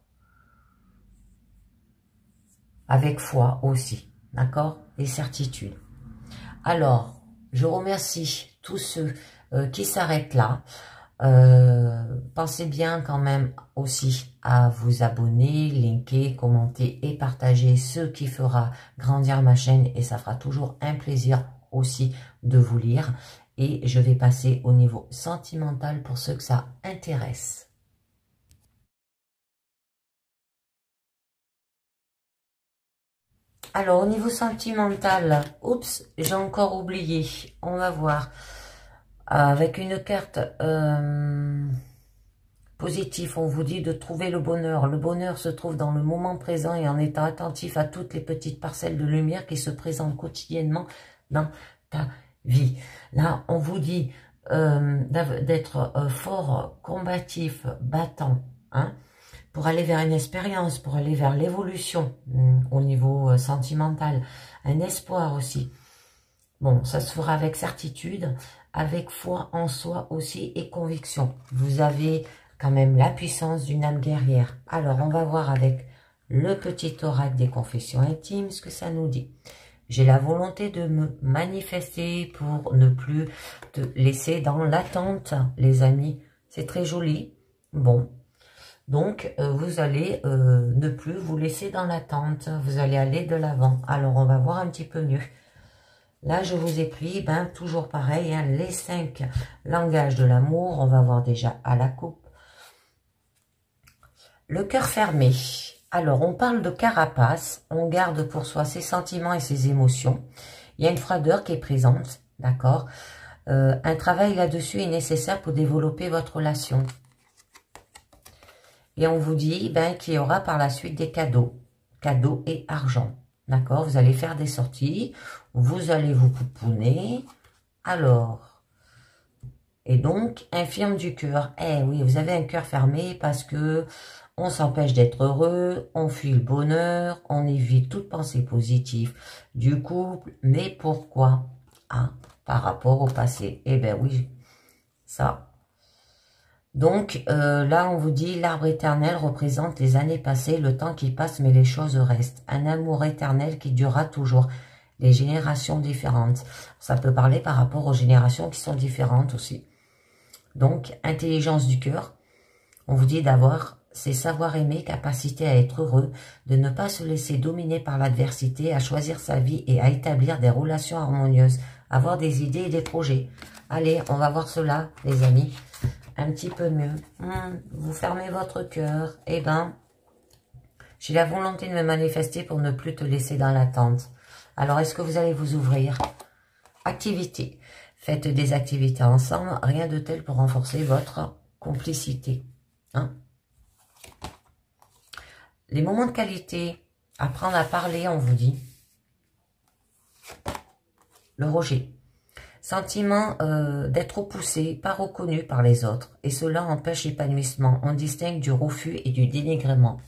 Avec foi aussi, d'accord? Et certitude. Alors, je remercie tous ceux qui s'arrêtent là. Pensez bien quand même aussi à vous abonner, liker, commenter et partager, ce qui fera grandir ma chaîne et ça fera toujours un plaisir aussi de vous lire. Et je vais passer au niveau sentimental pour ceux que ça intéresse. Alors, au niveau sentimental, oups, j'ai encore oublié. On va voir. Avec une carte positive, on vous dit de trouver le bonheur. Le bonheur se trouve dans le moment présent et en étant attentif à toutes les petites parcelles de lumière qui se présentent quotidiennement dans ta vie. Là, on vous dit d'être fort, combatif, battant, hein, pour aller vers une expérience, pour aller vers l'évolution au niveau sentimental. Un espoir aussi. Bon, ça se fera avec certitude, avec foi en soi aussi et conviction. Vous avez quand même la puissance d'une âme guerrière. Alors, on va voir avec le petit oracle des confessions intimes ce que ça nous dit. J'ai la volonté de me manifester pour ne plus te laisser dans l'attente, les amis. C'est très joli. Bon, Donc, vous allez ne plus vous laisser dans l'attente. Vous allez aller de l'avant. Alors, on va voir un petit peu mieux. Là, je vous ai pris, ben, toujours pareil, hein, les 5 langages de l'amour. On va voir déjà à la coupe. Le cœur fermé. Alors, on parle de carapace. On garde pour soi ses sentiments et ses émotions. Il y a une froideur qui est présente, d'accord? Un travail là-dessus est nécessaire pour développer votre relation. Et on vous dit ben, qu'il y aura par la suite des cadeaux. Cadeaux et argent. D'accord? Vous allez faire des sorties. Vous allez vous pouponner. Alors. Et donc, infirme du cœur. Eh oui, vous avez un cœur fermé parce que on s'empêche d'être heureux. On fuit le bonheur. On évite toute pensée positive du couple. Mais pourquoi? Ah, par rapport au passé. Eh bien oui, ça. Donc, là, on vous dit, l'arbre éternel représente les années passées, le temps qui passe, mais les choses restent. Un amour éternel qui durera toujours. Les générations différentes. Ça peut parler par rapport aux générations qui sont différentes aussi. Donc, intelligence du cœur. On vous dit d'avoir ces savoir-aimer, capacité à être heureux, de ne pas se laisser dominer par l'adversité, à choisir sa vie et à établir des relations harmonieuses, avoir des idées et des projets. Allez, on va voir cela, les amis. Un petit peu mieux. Vous fermez votre cœur. Eh ben, j'ai la volonté de me manifester pour ne plus te laisser dans l'attente. Alors, est-ce que vous allez vous ouvrir? Activité. Faites des activités ensemble. Rien de tel pour renforcer votre complicité. Hein? Les moments de qualité. Apprendre à parler, on vous dit. Le rejet. Sentiment d'être repoussé, pas reconnu par les autres. Et cela empêche l'épanouissement. On distingue du refus et du dénigrement.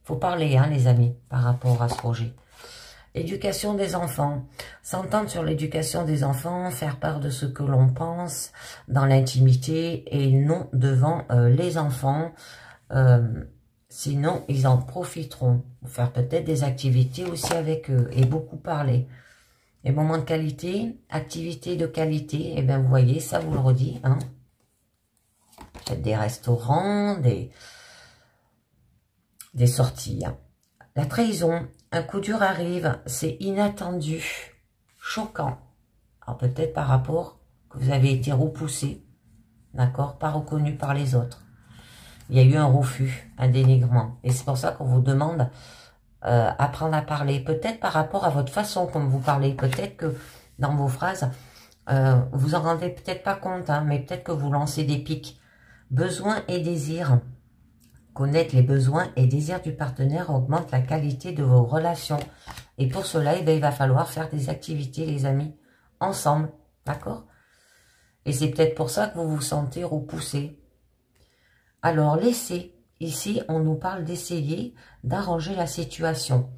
Faut parler, hein, les amis, par rapport à ce projet. Éducation des enfants. S'entendre sur l'éducation des enfants, faire part de ce que l'on pense dans l'intimité et non devant les enfants. Sinon, ils en profiteront. Faire peut-être des activités aussi avec eux et beaucoup parler. Les moments de qualité, activités de qualité, et bien vous voyez, ça vous le redit, hein. Faites des restaurants, des sorties. Hein. La trahison, un coup dur arrive, c'est inattendu, choquant. Alors peut-être par rapport que vous avez été repoussé, d'accord, pas reconnu par les autres. Il y a eu un refus, un dénigrement. Et c'est pour ça qu'on vous demande... apprendre à parler, peut-être par rapport à votre façon comme vous parlez, peut-être que dans vos phrases, vous en rendez peut-être pas compte, hein, mais peut-être que vous lancez des pics. Besoins et désirs. Connaître les besoins et désirs du partenaire augmente la qualité de vos relations. Et pour cela, eh bien, il va falloir faire des activités, les amis, ensemble, d'accord? Et c'est peut-être pour ça que vous vous sentez repoussé. Alors, laissez. Ici, on nous parle d'essayer d'arranger la situation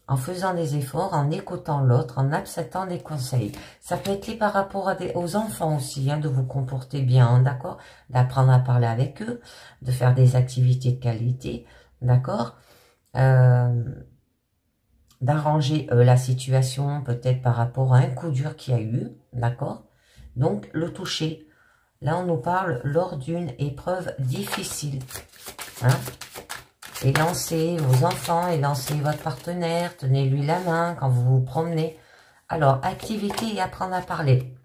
en faisant des efforts, en écoutant l'autre, en acceptant des conseils. Ça peut être lié par rapport à aux enfants aussi, hein, de vous comporter bien, d'accord? D'apprendre à parler avec eux, de faire des activités de qualité, d'accord? D'arranger la situation, peut-être par rapport à un coup dur qu'il y a eu, d'accord? Donc, le toucher. Là, on nous parle lors d'une épreuve difficile. Hein? Élancez vos enfants, élancez votre partenaire, tenez-lui la main quand vous vous promenez. Alors, activité et apprendre à parler.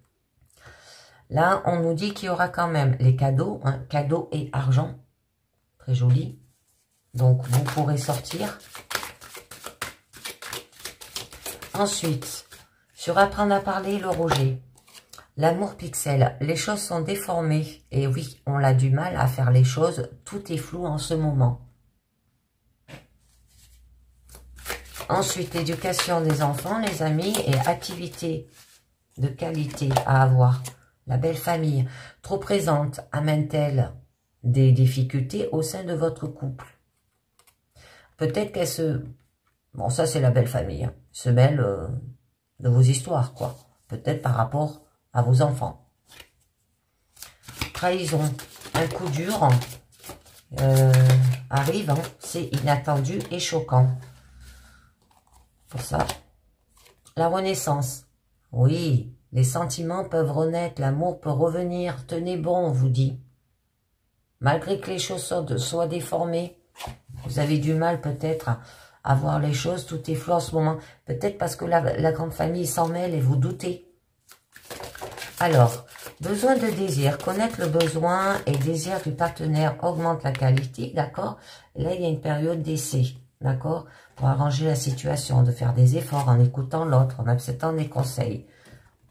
Là, on nous dit qu'il y aura quand même les cadeaux, hein, cadeaux et argent. Très joli. Donc, vous pourrez sortir. Ensuite, sur apprendre à parler, le rejet. L'amour pixel, les choses sont déformées. Et oui, on a du mal à faire les choses. Tout est flou en ce moment. Ensuite, l'éducation des enfants, les amis, et activités de qualité à avoir. La belle famille, trop présente, amène-t-elle des difficultés au sein de votre couple? Peut-être qu'elle se... Bon, ça c'est la belle famille, hein, se mêle de vos histoires, quoi. Peut-être par rapport à vos enfants. Trahison, un coup dur arrive, hein, c'est inattendu et choquant. Pour ça, la renaissance. Oui, les sentiments peuvent renaître, l'amour peut revenir. Tenez bon, on vous dit. Malgré que les choses soient déformées, vous avez du mal peut-être à voir les choses, tout est flou en ce moment. Peut-être parce que la grande famille s'en mêle et vous doutez. Alors, besoin de désir. Connaître le besoin et désir du partenaire augmente la qualité, d'accord? Là, il y a une période d'essai, d'accord? Pour arranger la situation, de faire des efforts en écoutant l'autre, en acceptant des conseils.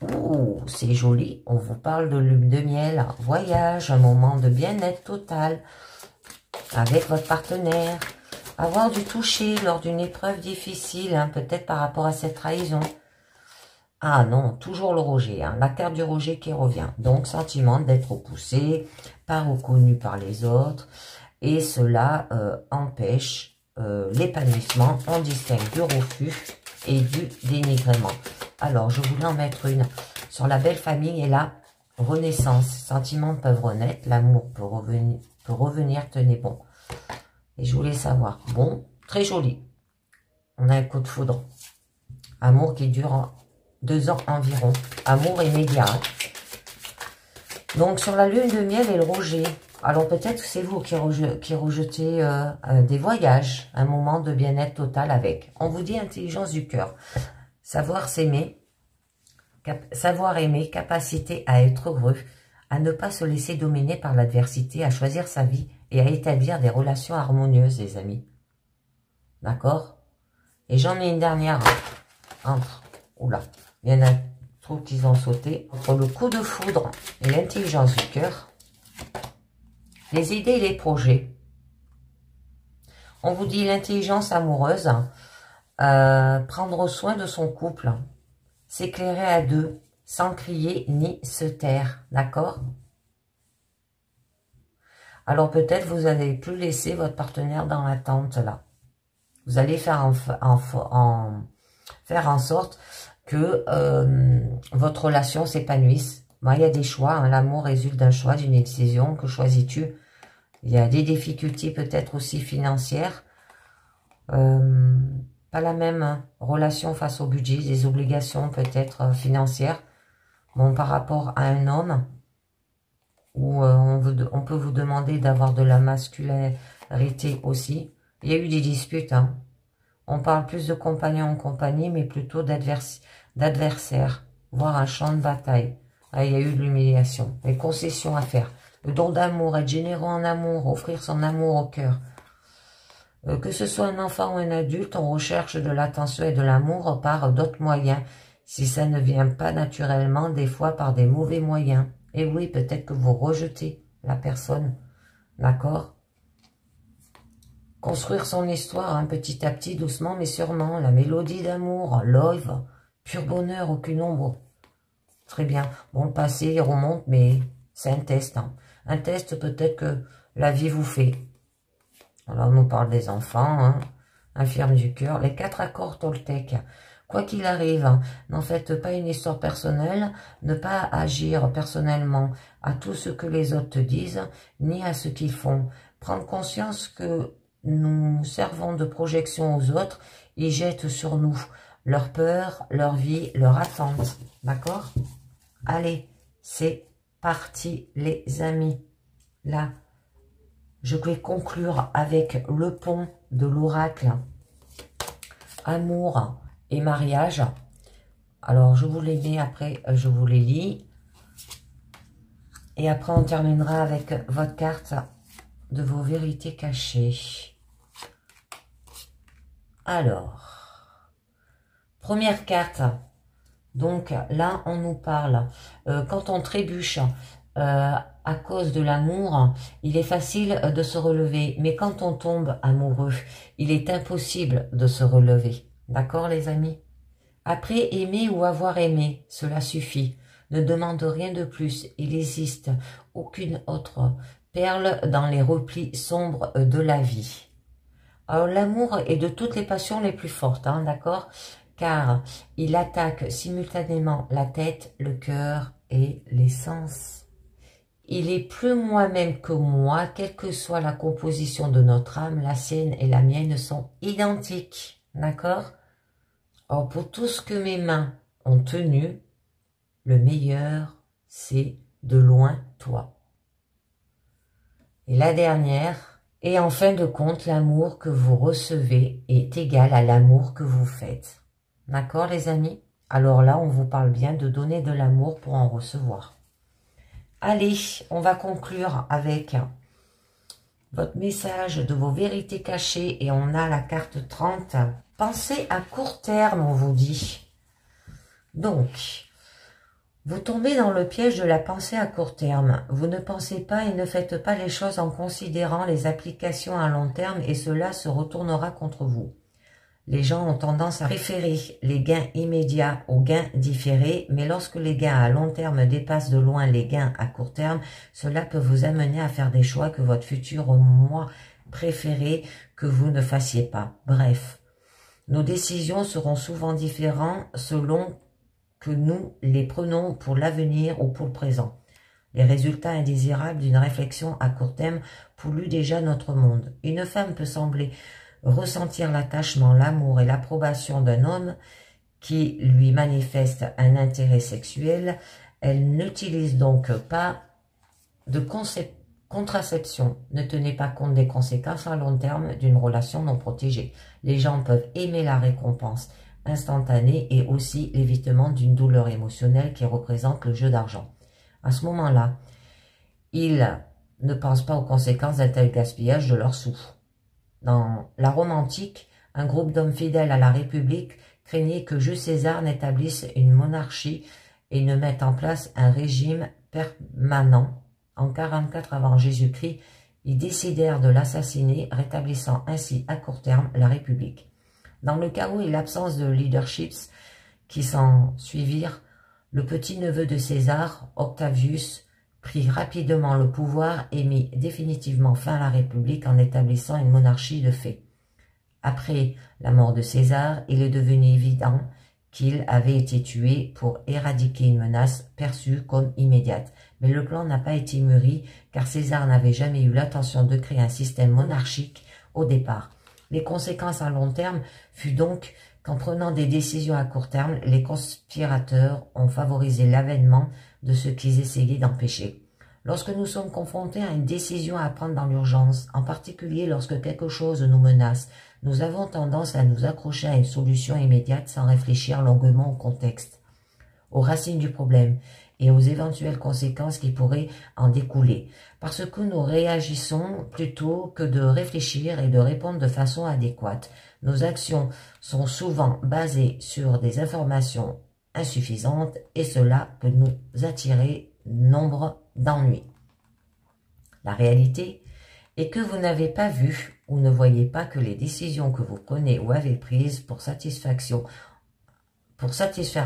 Ouh, c'est joli. On vous parle de lune de miel, voyage, un moment de bien-être total avec votre partenaire. Avoir du toucher lors d'une épreuve difficile, hein, peut-être par rapport à cette trahison. Ah non, toujours le rejet, hein, la carte du rejet qui revient. Donc, sentiment d'être repoussé, pas reconnu par les autres. Et cela empêche l'épanouissement. On distingue du refus et du dénigrement. Alors, je voulais en mettre une sur la belle famille et la renaissance. Sentiments peuvent renaître, l'amour peut revenir, tenez bon. Et je voulais savoir, bon, très joli. On a un coup de foudre. Amour qui dure 2 ans environ. Amour immédiat. Donc, sur la lune de miel et le rejet. Alors, peut-être que c'est vous qui rejetez des voyages. Un moment de bien-être total avec. On vous dit intelligence du cœur. Savoir s'aimer. Savoir aimer. Capacité à être heureux. À ne pas se laisser dominer par l'adversité. À choisir sa vie. Et à établir des relations harmonieuses, les amis. D'accord? Et j'en ai une dernière entre... Oula, il y en a trop qui ont sauté. Entre le coup de foudre et l'intelligence du cœur, les idées et les projets. On vous dit l'intelligence amoureuse, prendre soin de son couple, s'éclairer à deux, sans crier ni se taire, d'accord? Alors peut-être vous n'allez plus laisser votre partenaire dans l'attente là. Vous allez faire en sorte que votre relation s'épanouisse. Bon, il y a des choix, hein. L'amour résulte d'un choix, d'une décision. Que choisis-tu? Il y a des difficultés peut-être aussi financières. Pas la même relation face au budget, des obligations peut-être financières. Bon, par rapport à un homme, où on peut vous demander d'avoir de la masculinité aussi. Il y a eu des disputes, hein. On parle plus de compagnons en compagnie, mais plutôt d'adversaires, voire un champ de bataille. Ah, il y a eu de l'humiliation, des concessions à faire. Le don d'amour, être généreux en amour, offrir son amour au cœur. Que ce soit un enfant ou un adulte, on recherche de l'attention et de l'amour par d'autres moyens. Si ça ne vient pas naturellement, des fois par des mauvais moyens. Et oui, peut-être que vous rejetez la personne, d'accord? Construire son histoire, hein, petit à petit, doucement mais sûrement. La mélodie d'amour, love, pur bonheur, aucune ombre. Très bien. Bon, le passé, il remonte, mais c'est un test. Hein. Un test peut-être que la vie vous fait. Alors, on nous parle des enfants, hein, infirme du cœur. Les 4 accords Toltec. Quoi qu'il arrive, hein, n'en faites pas une histoire personnelle, ne pas agir personnellement à tout ce que les autres te disent, ni à ce qu'ils font. Prendre conscience que nous servons de projection aux autres, ils jettent sur nous leur peur, leur vie, leur attente. D'accord? Allez, c'est parti les amis. Là, je vais conclure avec le pont de l'oracle. Amour et mariage. Alors, je vous les mets après, je vous les lis. Et après, on terminera avec votre carte de vos vérités cachées. Alors, première carte. Donc là, on nous parle, quand on trébuche à cause de l'amour, il est facile de se relever. Mais quand on tombe amoureux, il est impossible de se relever. D'accord les amis? Après aimer ou avoir aimé, cela suffit. Ne demande rien de plus. Il n'existe aucune autre perle dans les replis sombres de la vie. Alors l'amour est de toutes les passions les plus fortes, hein, d'accord? Car il attaque simultanément la tête, le cœur et les sens. Il est plus moi-même que moi, quelle que soit la composition de notre âme, la sienne et la mienne sont identiques, d'accord? Or, pour tout ce que mes mains ont tenu, le meilleur, c'est de loin toi. Et la dernière, et en fin de compte, l'amour que vous recevez est égal à l'amour que vous faites. D'accord les amis? Alors là, on vous parle bien de donner de l'amour pour en recevoir. Allez, on va conclure avec votre message de vos vérités cachées et on a la carte 30. Pensez à court terme, on vous dit. Donc, vous tombez dans le piège de la pensée à court terme. Vous ne pensez pas et ne faites pas les choses en considérant les applications à long terme et cela se retournera contre vous. Les gens ont tendance à préférer les gains immédiats aux gains différés, mais lorsque les gains à long terme dépassent de loin les gains à court terme, cela peut vous amener à faire des choix que votre futur moi préférait que vous ne fassiez pas. Bref, nos décisions seront souvent différentes selon que nous les prenons pour l'avenir ou pour le présent. Les résultats indésirables d'une réflexion à court terme polluent déjà notre monde. Une femme peut sembler ressentir l'attachement, l'amour et l'approbation d'un homme qui lui manifeste un intérêt sexuel. Elle n'utilise donc pas de contraception. Ne tenez pas compte des conséquences à long terme d'une relation non protégée. Les gens peuvent aimer la récompense instantanée et aussi l'évitement d'une douleur émotionnelle qui représente le jeu d'argent. À ce moment-là, ils ne pensent pas aux conséquences d'un tel gaspillage de leurs sous. Dans la Rome antique, un groupe d'hommes fidèles à la République craignait que Jules César n'établisse une monarchie et ne mette en place un régime permanent. En 44 avant Jésus-Christ, ils décidèrent de l'assassiner, rétablissant ainsi à court terme la République. Dans le chaos et l'absence de leaderships qui s'en suivirent, le petit-neveu de César, Octavius, prit rapidement le pouvoir et mit définitivement fin à la République en établissant une monarchie de fait. Après la mort de César, il est devenu évident qu'il avait été tué pour éradiquer une menace perçue comme immédiate. Mais le plan n'a pas été mûri car César n'avait jamais eu l'intention de créer un système monarchique au départ. Les conséquences à long terme fut donc qu'en prenant des décisions à court terme, les conspirateurs ont favorisé l'avènement de ce qu'ils essayaient d'empêcher. Lorsque nous sommes confrontés à une décision à prendre dans l'urgence, en particulier lorsque quelque chose nous menace, nous avons tendance à nous accrocher à une solution immédiate sans réfléchir longuement au contexte, aux racines du problème et aux éventuelles conséquences qui pourraient en découler, parce que nous réagissons plutôt que de réfléchir et de répondre de façon adéquate. Nos actions sont souvent basées sur des informations insuffisantes et cela peut nous attirer nombre d'ennuis. La réalité est que vous n'avez pas vu ou ne voyez pas que les décisions que vous prenez ou avez prises pour satisfaire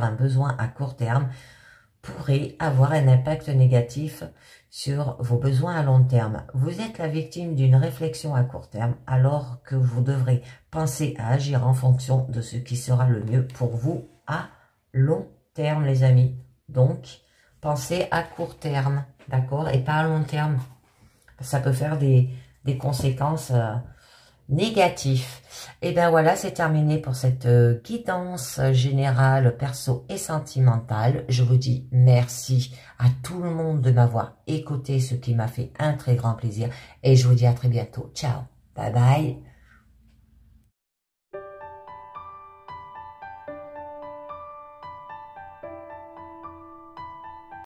un besoin à court terme pourraient avoir un impact négatif sur vos besoins à long terme. Vous êtes la victime d'une réflexion à court terme alors que vous devrez penser à agir en fonction de ce qui sera le mieux pour vous à long terme, les amis. Donc, pensez à court terme, d'accord, et pas à long terme. Ça peut faire des conséquences négatives. Et bien voilà, c'est terminé pour cette guidance générale, perso et sentimentale. Je vous dis merci à tout le monde de m'avoir écouté, ce qui m'a fait un très grand plaisir. Et je vous dis à très bientôt. Ciao, bye bye.